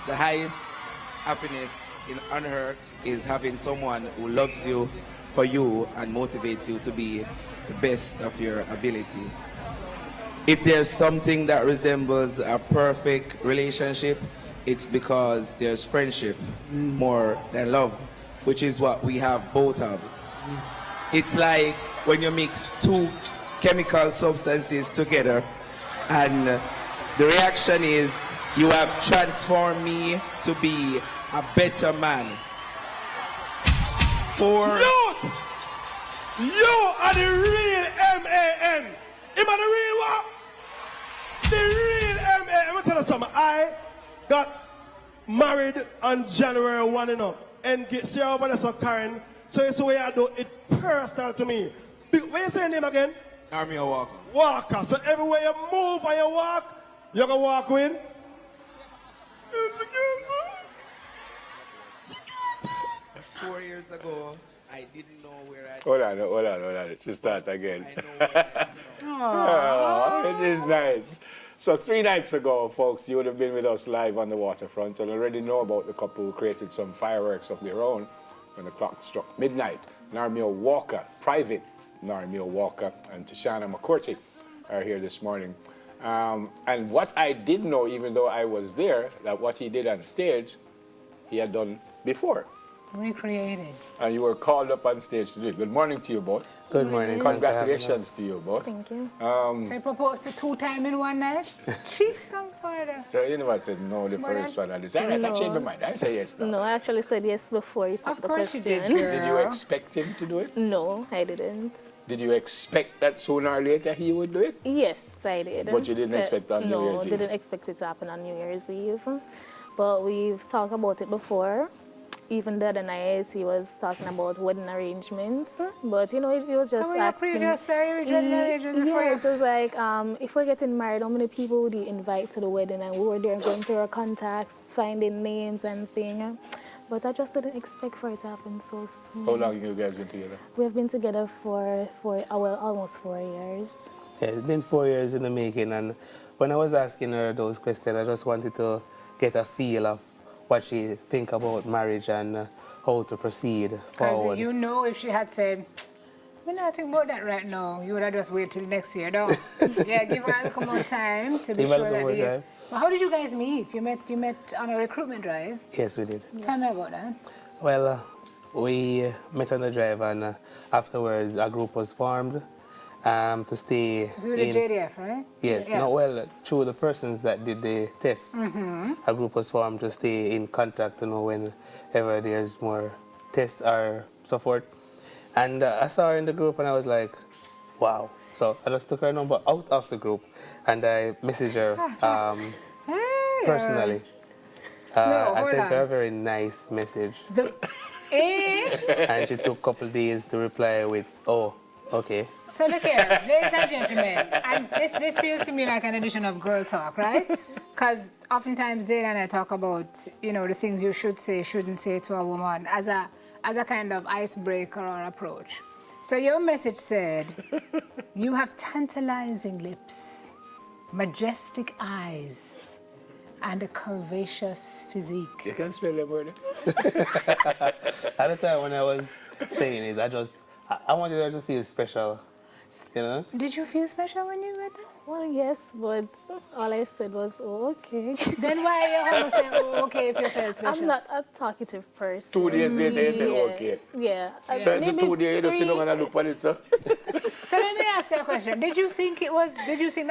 the highest happiness on earth is having someone who loves you for you and motivates you to be the best of your ability. If there's something that resembles a perfect relationship, it's because there's friendship more than love, which is what we have both of. It's like when you mix two chemical substances together and the reaction is you have transformed me to be a better man. Youth! You are the real M-A-N. Am I the real what? The real M-A-N. Let me tell you something. I got married on January 1, you know, and get Sarah Vanessa Karen. So it's the way I do it personal to me. What you say your name again? Army Walker. Walker. So everywhere you move and you walk, you're going to walk with? 4 years ago, I didn't know where I... Hold on. Just start again. I know where Oh, it is nice. So 3 nights ago, folks, you would have been with us live on the waterfront and already know about the couple who created some fireworks of their own when the clock struck midnight. Narmio Walker, Private Narmio Walker, and Tashana McCourty are here this morning. And what I did know, even though I was there, that what he did on stage, he had done before. Recreated. And you were called up on stage to do it. Good morning to you both. Good morning. Congratulations to you both. Thank you. So you proposed to 2 times in one night? Jeez, some father. So you never said no the first one and decided, all right, I changed my mind. I say yes now. No, I actually said yes before you put the course you question. did, girl. Did you expect him to do it? No, I didn't. Did you expect that sooner or later he would do it? Yes, I did. But you didn't expect on New Year's Eve? No, didn't expect it to happen on New Year's Eve. But we've talked about it before. Even the other night, he was talking about wedding arrangements. But, you know, it was just asking... Yes, it was like, if we're getting married, how many people would you invite to the wedding? And we were there going through our contacts, finding names and things. But I just didn't expect for it to happen so soon. How long have you guys been together? We have been together for almost 4 years. Yeah, it's been 4 years in the making, and when I was asking her those questions, I just wanted to get a feel of what she think about marriage and how to proceed forward. Because you know, if she had said, we're not thinking about that right now, you would have just waited till next year, though. Yeah, give her a little more time to be sure that it is. But how did you guys meet? You met on a recruitment drive? Yes, we did. Tell me about that. Well, we met on the drive, and afterwards a group was formed to stay So with the JDF, right? Yes, Yeah. no, well, through the persons that did the test, a group was formed to stay in contact to know whenever there's more tests or so forth. And I saw her in the group and I was like, wow. So I just took her number out of the group and I messaged her personally. I sent her a very nice message. And she took a couple days to reply with, oh, okay. So look here, ladies and gentlemen, and this feels to me like an edition of Girl Talk, right? Because oftentimes Dale and I talk about, you know, the things you should say, shouldn't say to a woman as a kind of icebreaker or approach. So your message said, you have tantalizing lips, majestic eyes, and a curvaceous physique. You can spell that word. At the time when I was saying it, I wanted her to feel special, you know? Did you feel special when you read that? Well, yes, but all I said was, oh, okay. Then why are you almost saying, oh, okay, if you felt special? I'm not a talkative person. 2 days later, you said, okay. Yeah. So the 2 days, you just sit down and look at it, sir? So let me ask you a question. Did you think that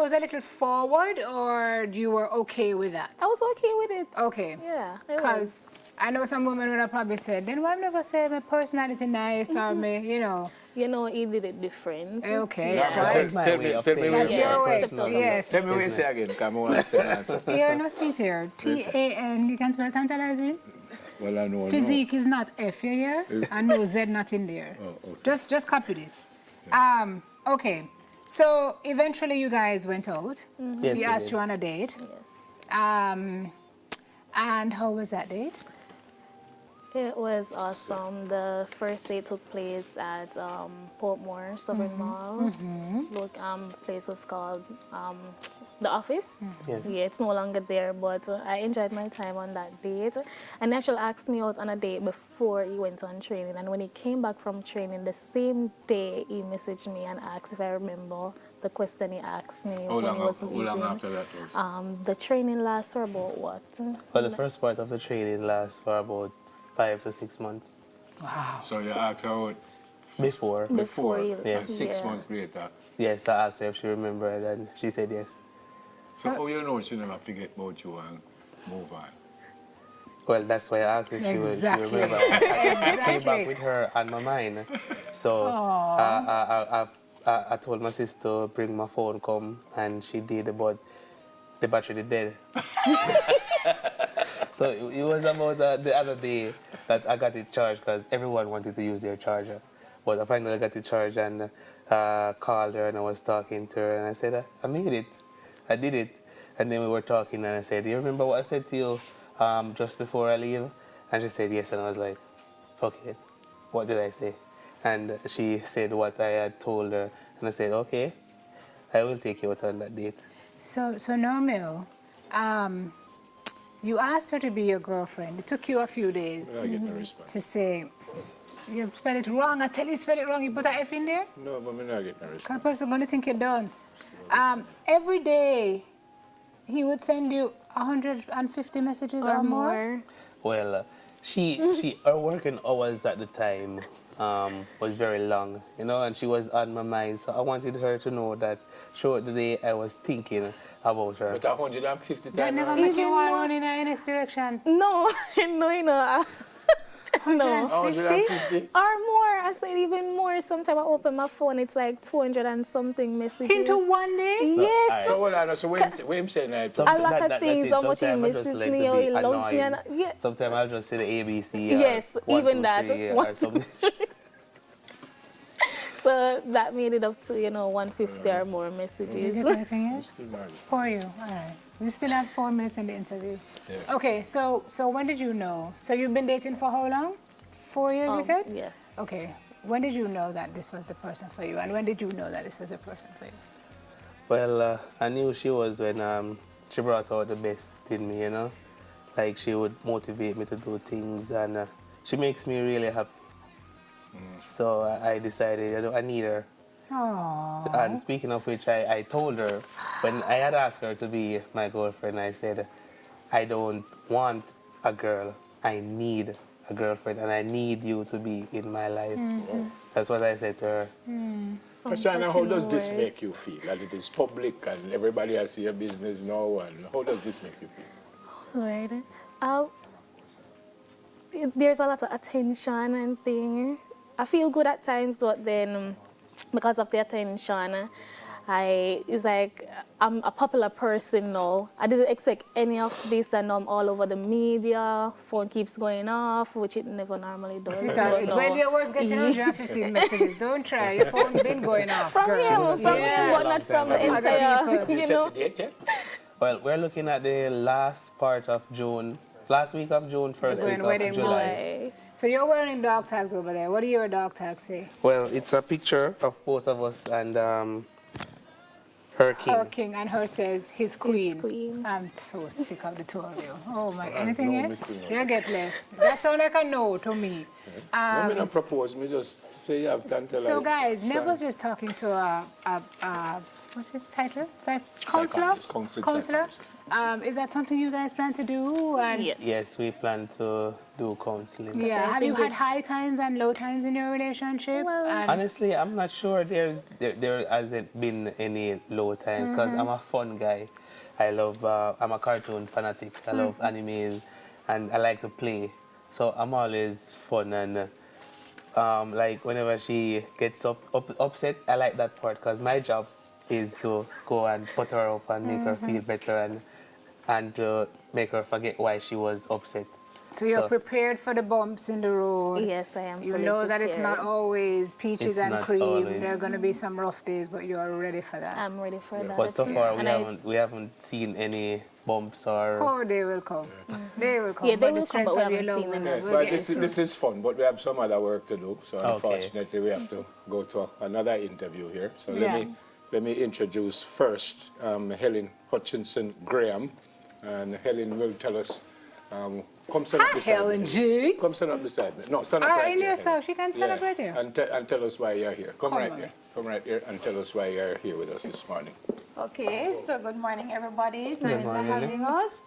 was a little forward, or you were okay with that? I was okay with it. Okay. Yeah, Because I know some women would have probably said, then why never say my personality nice or me, you know? You know, he did it different. Okay. Tell me That's your way. Yes. Tell me what you say again, because I want to say an answer. You're no seat here. T-A-N, you can spell tantalizing? Well, I know. Physique is not F here, and no Z not in there. Oh, okay. Just copy this. Okay. So eventually you guys went out. Yes, He asked you on a date. Yes. And how was that date? It was awesome. The first date took place at Portmore Southern Mall. Look, place was called The office? Yes. Yeah, it's no longer there, but I enjoyed my time on that date. And he actually asked me out on a date before he went on training. And when he came back from training, the same day he messaged me and asked if I remember the question he asked me. How when long, he was how long leaving. after that was? The training lasts for about what? But the first part of the training lasts for about 5 to 6 months. So you asked her out Before. Before you- and yeah. 6 months later. Yes, I asked her if she remembered, and she said yes. So how you know she never forget about you and move on? Well, that's why I asked if she Exactly. remembered. I came Exactly. back with her on my mind. So I told my sister to bring my phone come, and she did, but the battery is dead. So it was about the other day that I got it charged because everyone wanted to use their charger. But I finally got it charged and called her and I was talking to her and I said, I made it. I did it. And then we were talking and I said, you remember what I said to you just before I leave? And she said yes. And I was like, okay, what did I say? And she said what I had told her. And I said, okay, I will take you out on that date. So Normil, you asked her to be your girlfriend. It took you a few days I get no response. to say, you spell it wrong. I tell you spell it wrong. You put an F in there? No, but I not get no response. That person going to think you're dunce. Every day, he would send you 150 messages or more. Well, her working hours at the time was very long, you know, and she was on my mind. So I wanted her to know that throughout the day I was thinking about her. But 150 times. That never make you want to run in the next direction. No, no, you know. No. 150? Or more. I said even more. Sometimes I open my phone, it's like 200 and something messages. Into one day? Yes. So what I know, so when him saying that, A lot of things, how much he Sometimes I just misses like me, to how be he loves me. annoying. And, yeah. Sometimes I'll just say the ABC. Yes, even that. Or One, something. So that made it up to, 150 or more Did you messages. get anything else? still married. For you. All right. We still have 4 minutes in the interview. Yeah. Okay, so when did you know? So you've been dating for how long? 4 years, you said? Yes. Okay. When did you know that this was the person for you? And when did you know that this was the person for you? Well, I knew she was when she brought out the best in me, you know? Like she would motivate me to do things and she makes me really happy. So I decided, I need her. Aww. And speaking of which, I told her, when I had asked her to be my girlfriend, I said, I don't want a girl, I need a girlfriend and I need you to be in my life. That's what I said to her. Shana, how does this make you feel? That it is public and everybody has your business now, and how does this make you feel? Right. There's a lot of attention and things. I feel good at times, but then because of the attention, it's like I'm a popular person now. I didn't expect any of this, and I'm all over the media. Phone keeps going off, which it never normally does. but no. When your words getting 150 messages, don't try. Your phone been going off, From girl. him, but not from the Long time entire, ago. you Set know. the date yet? Well, we're looking at the last part of June, last week of June, first Going week wedding of July. July. So you're wearing dog tags over there. What do your dog tags say? Well, it's a picture of both of us and her king. Her king and her says his queen. queen. I'm so sick of the two of you. Oh my, anything no, else? Mr. No. You get left. That sounds like a no to me. When me not propose, me just say you have tantalized. So guys, son. Neville's just talking to what's his title? Counselor? Psychologist, counseling Counselor? psychologist. Is that something you guys plan to do? And Yes. Yes, we plan to do counseling. yeah, I have you think had high times and low times in your relationship? Well, And Honestly, I'm not sure there hasn't been any low times because I'm a fun guy. I'm a cartoon fanatic. I love animes and I like to play. So I'm always fun and like whenever she gets upset, I like that part because my job is to go and put her up and make her feel better and to make her forget why she was upset. so you're so- prepared for the bumps in the road. Yes, I am. You fully know that it's not prepared. always peaches It's and not cream. always. There are going to be some rough days, but you are ready for that. I'm ready for that. But so far And we haven't seen any bumps or Oh, they will come. They will come. Yeah, they But the will come, strength but we of your haven't love seen will them. not. Yeah, We'll but get this, it through. this is fun, but we have some other work to do. So Okay. unfortunately, we have to go to another interview here. So Yeah. let me let me introduce first Helen Hutchinson Graham. And Helen will tell us, come stand up beside Helen me. G. Come stand up beside me. No, stand up right in here. yourself. Helen. She can stand up right here. And tell us why you're here. Come right on. here. Come right here and tell us why you're here with us this morning. Okay, so good morning, everybody. Thanks for morning. having us.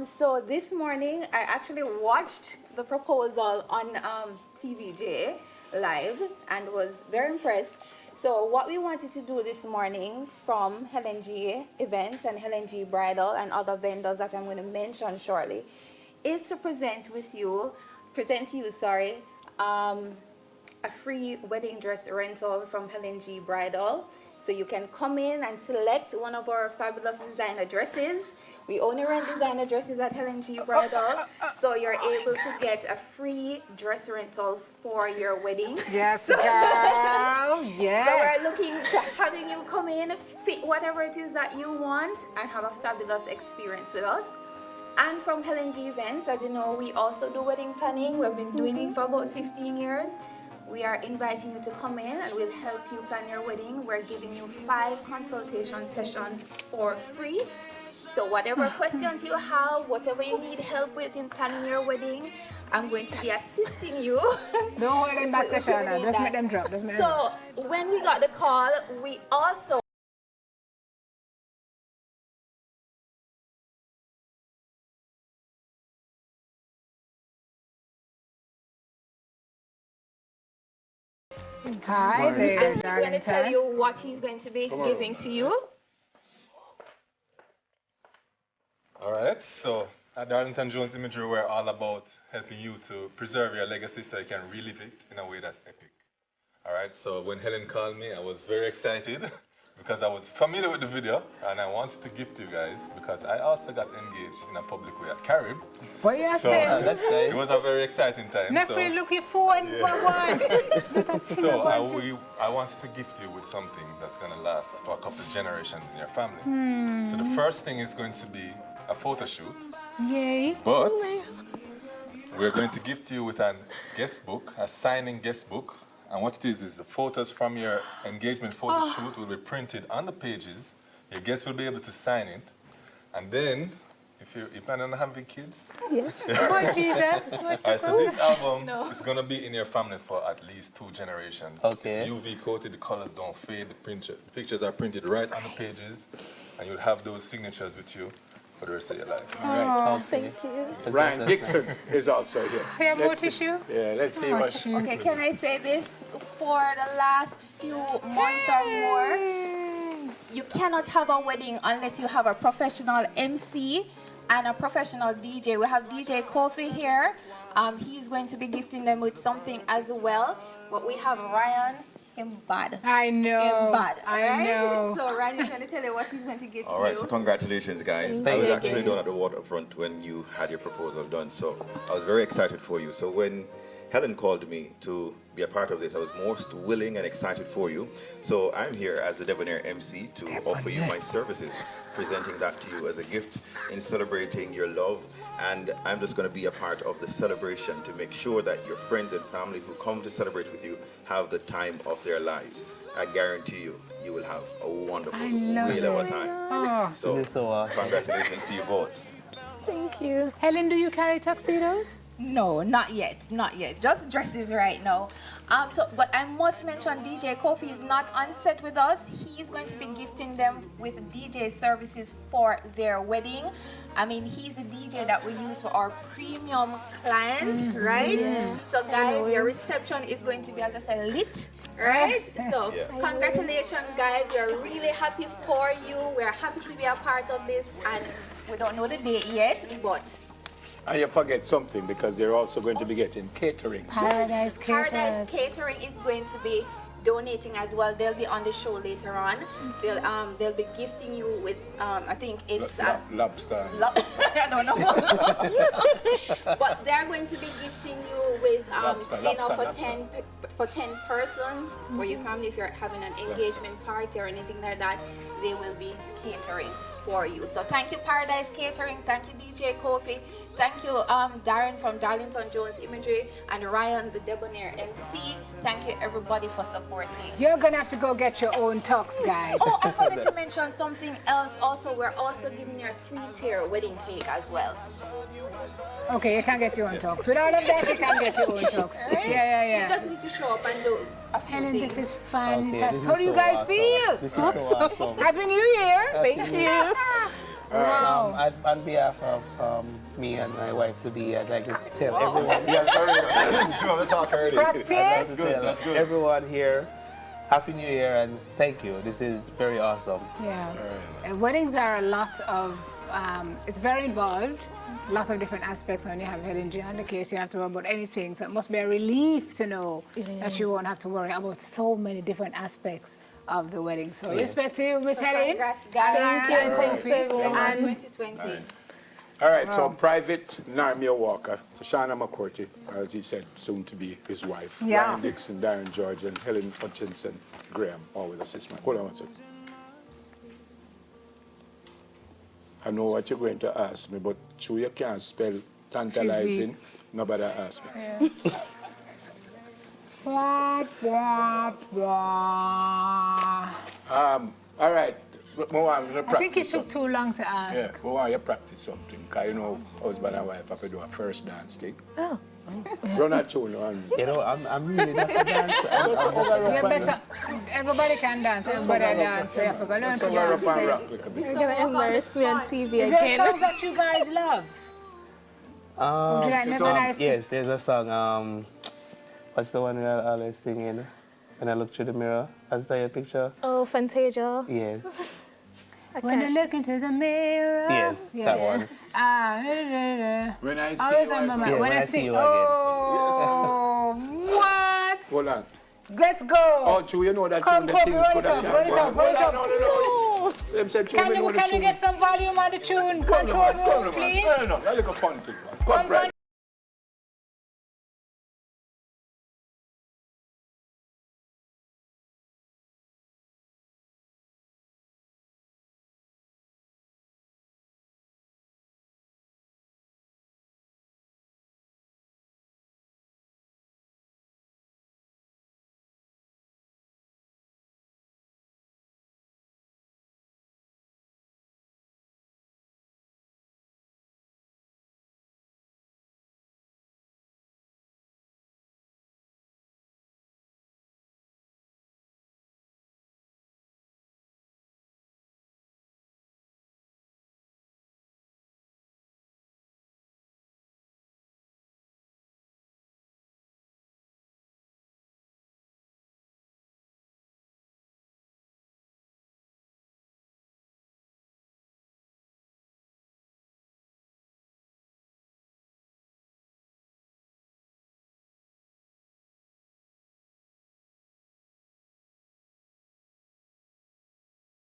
So this morning, I actually watched the proposal on TVJ live and was very impressed. So what we wanted to do this morning from Helen G Events and Helen G Bridal and other vendors that I'm going to mention shortly is to present to you, a free wedding dress rental from Helen G Bridal. So you can come in and select one of our fabulous designer dresses. We only rent designer dresses at Helen G Bridal. So you're able to get a free dress rental for your wedding. Yes, girl. Yes. So we're looking to having you come in, fit whatever it is that you want, and have a fabulous experience with us. And from Helen G Events, as you know, we also do wedding planning. We've been doing it for about 15 years. We are inviting you to come in and we'll help you plan your wedding. We're giving you 5 consultation sessions for free. So whatever questions you have, whatever you need help with in planning your wedding, I'm going to be assisting you. Don't hold them back, to Tashana. need Just that. make them drop. Just make them drop. So when we got the call, we also Hi there, and he's going to tell Darlington. you what he's going to be giving to you. All right, so at Darlington Jones Imagery, we're all about helping you to preserve your legacy so you can relive it in a way that's epic. All right, so when Helen called me, I was very excited because I was familiar with the video and I wanted to gift you guys because I also got engaged in a public way at Carib. What you So say? That's it nice. was a very exciting time. Never So, look your phone, one. so I wanted to gift you with something that's going to last for a couple of generations in your family. So the first thing is going to be a photo shoot, Yay. but we're going to gift you with a guest book, a signing guest book. And what it is the photos from your engagement photo shoot will be printed on the pages. Your guests will be able to sign it. And then, if you plan on having kids, Oh, Jesus. all right, so this album is going to be in your family for at least 2 generations. Okay. It's UV coated, the colors don't fade, the pictures are printed right on the pages, and you'll have those signatures with you for the rest of your life. Thank you. Ryan Dixon is also here. Have more Let's see- tissue? Yeah, let's see what she... Okay, can I say this? For the last few months or more, you cannot have a wedding unless you have a professional MC and a professional DJ. We have DJ Kofi here. He's going to be gifting them with something as well. But we have Ryan in bad. I know. In bad. I know. So Ryan is going to tell you what he's going to give All to right, you. so congratulations, guys. I was actually down at the Waterfront when you had your proposal done, so I was very excited for you. So when Helen called me to be a part of this, I was most willing and excited for you. So I'm here as the Debonair MC to offer you my services, presenting that to you as a gift in celebrating your love. And I'm just going to be a part of the celebration to make sure that your friends and family who come to celebrate with you have the time of their lives. I guarantee you, you will have a wonderful, whale of a time. Oh. So, This is so awesome. congratulations to you both. Thank you. Helen, do you carry tuxedos? No, not yet, not yet. Just dresses right now. But I must mention DJ Kofi is not on set with us. He's going to be gifting them with DJ services for their wedding. I mean, he's the DJ that we use for our premium clients, right? So guys, your reception is going to be, as I said, lit. Right? So congratulations, guys. We're really happy for you. We're happy to be a part of this, and we don't know the date yet, but And you forget something because they're also going to be getting catering. So Paradise Paradise Caterers. Catering is going to be donating as well. They'll be on the show later on. They'll be gifting you with I think it's lobster. I don't know what lobster. But they're going to be gifting you with dinner for 10 persons for your family. If you're having an engagement party or anything like that, they will be catering for you. So thank you, Paradise Catering. Thank you, DJ Kofi. Thank you, Darren from Darlington Jones Imagery, and Ryan, the Debonair MC. Thank you, everybody, for supporting. You're gonna have to go get your own tux, guys. Oh, I forgot to mention something else. Also, we're also giving you a 3-tier wedding cake as well. Okay, you can get your own tux. With all of that, you can get your own tux. Right? Yeah. You just need to show up and do a few Helen, things. this is fantastic. this is How do you so guys awesome. feel? This is so awesome. Happy New Year. Thank you. Wow. On behalf of me and my wife to be, I'd like to tell everyone. Yeah, sorry. You want to talk early. Practice. That's good. Everyone here, Happy New Year and thank you. This is very awesome. Yeah. Weddings are a lot of, it's very involved. Lots of different aspects. When you have Helen G on the case, you have to worry about anything. So it must be a relief to know that you won't have to worry about so many different aspects of the wedding. So respect to you, Miss Helen. Congrats, guys. Thank you. Thanks, everyone. And 2020. All right, so Private Narmia Walker, Tashana McCourty, as he said, soon to be his wife. Yes. Ryan Dixon, Darren George, and Helen Hutchinson Graham, all with us this month. Hold on one second. I know what you're going to ask me, but sure you can't spell tantalizing. Nobody asked me. Wah, wah, wah. All right, but I want you to practice. I think it took something. too long to ask. Yeah, we want you to practice something, because you know, husband and wife have to do a first dance thing. Oh. Run a tune on. You know, I'm really not a dancer. You better, everybody can dance, everybody dance, so you have to go learn to So we're up dance. and rock like a bit. You're gonna embarrass me on TV Is there again. songs that you guys love? Would you like Never Nice to- Yes, there's a song. What's the one we're always singing? When I look through the mirror, I saw your picture. Oh, Fantasia. Yeah. When I look into the mirror. Yes, that one. When I see Always you, on my I mind. Yeah, When I see you again. Oh, what? Hold on. Let's go. Oh, Chu, you know that Come, tune, the things run good it up, at run it up, run it up. No. Them said, Chu, we know the Can tune. we get some volume on the tune? Control room, please. No, that's like a fun thing. Come, Private.